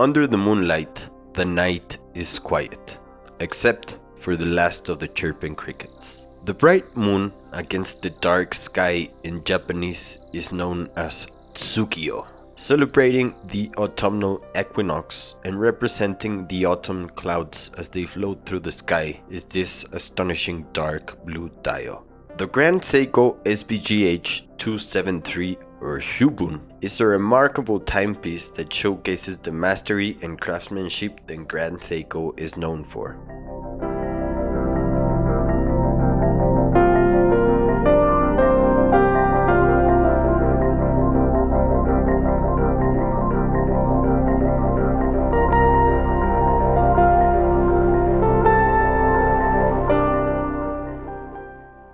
Under the moonlight, the night is quiet, except for the last of the chirping crickets. The bright moon against the dark sky in Japanese is known as Tsukio, celebrating the autumnal equinox and representing the autumn clouds as they float through the sky is this astonishing dark blue dial. The Grand Seiko SBGH273 or Shubun is a remarkable timepiece that showcases the mastery and craftsmanship that Grand Seiko is known for.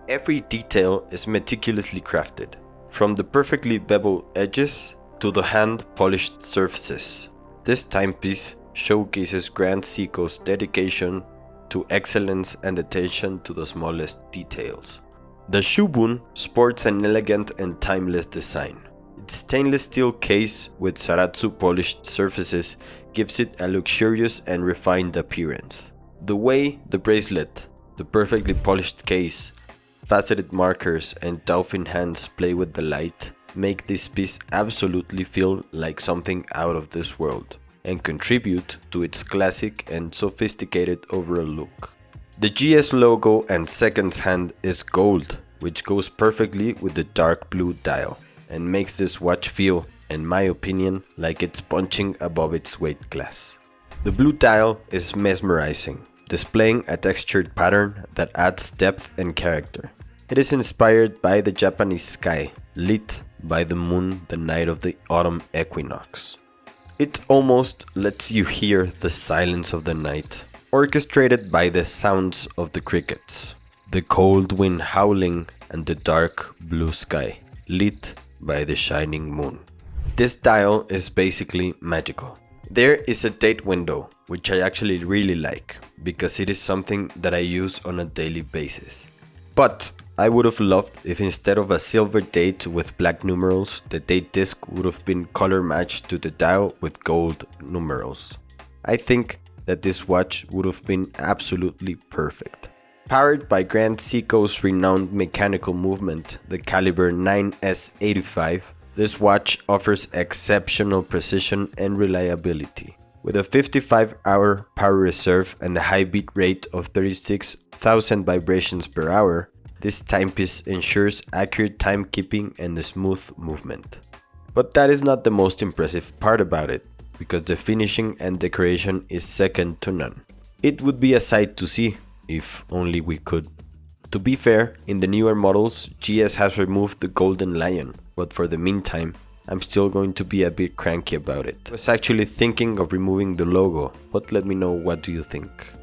Every detail is meticulously crafted, from the perfectly beveled edges to the hand-polished surfaces. This timepiece showcases Grand Seiko's dedication to excellence and attention to the smallest details. The Shubun sports an elegant and timeless design. Its stainless steel case with Zaratsu polished surfaces gives it a luxurious and refined appearance. The way the bracelet, the perfectly polished case, faceted markers and dolphin hands play with the light make this piece absolutely feel like something out of this world and contribute to its classic and sophisticated overall look. The GS logo and seconds hand is gold, which goes perfectly with the dark blue dial and makes this watch feel, in my opinion, like it's punching above its weight class. The blue dial is mesmerizing, displaying a textured pattern that adds depth and character. It is inspired by the Japanese sky, lit by the moon the night of the autumn equinox. It almost lets you hear the silence of the night, orchestrated by the sounds of the crickets, the cold wind howling and the dark blue sky, lit by the shining moon. This dial is basically magical. There is a date window, which I actually really like, because it is something that I use on a daily basis. But I would have loved if instead of a silver date with black numerals, the date disc would have been color matched to the dial with gold numerals. I think that this watch would have been absolutely perfect. Powered by Grand Seiko's renowned mechanical movement, the caliber 9S85, this watch offers exceptional precision and reliability. With a 55-hour power reserve and a high beat rate of 36,000 vibrations per hour, this timepiece ensures accurate timekeeping and a smooth movement. But that is not the most impressive part about it, because the finishing and decoration is second to none. It would be a sight to see, if only we could. To be fair, in the newer models, GS has removed the golden lion, but for the meantime, I'm still going to be a bit cranky about it. I was actually thinking of removing the logo, but let me know what do you think.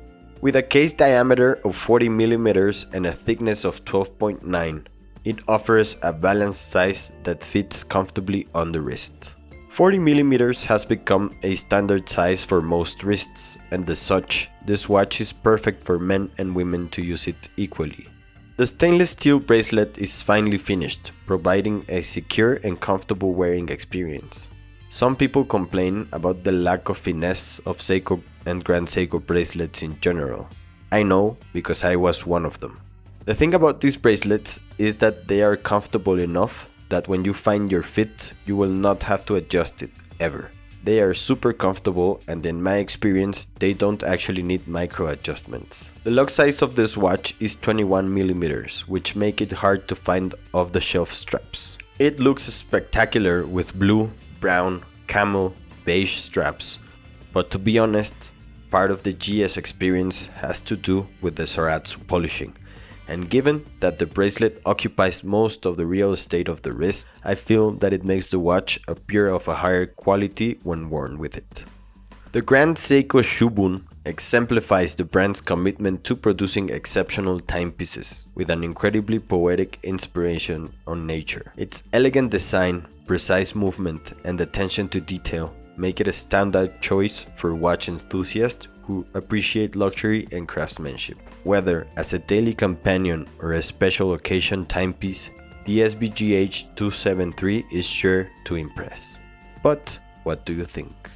With a case diameter of 40mm and a thickness of 12.9, it offers a balanced size that fits comfortably on the wrist. 40mm has become a standard size for most wrists, and as such, this watch is perfect for men and women to use it equally. The stainless steel bracelet is finely finished, providing a secure and comfortable wearing experience. Some people complain about the lack of finesse of Seiko and Grand Seiko bracelets in general. I know, because I was one of them. The thing about these bracelets is that they are comfortable enough that when you find your fit, you will not have to adjust it, ever. They are super comfortable, and in my experience, they don't actually need micro adjustments. The lock size of this watch is 21mm, which make it hard to find off-the-shelf straps. It looks spectacular with blue, brown, camel, beige straps, but to be honest, part of the GS experience has to do with the Zaratsu polishing, and given that the bracelet occupies most of the real estate of the wrist, I feel that it makes the watch appear of a higher quality when worn with it. The Grand Seiko Shubun exemplifies the brand's commitment to producing exceptional timepieces with an incredibly poetic inspiration on nature. Its elegant design, precise movement, and attention to detail make it a standout choice for watch enthusiasts who appreciate luxury and craftsmanship. Whether as a daily companion or a special occasion timepiece, the SBGH273 is sure to impress. But what do you think?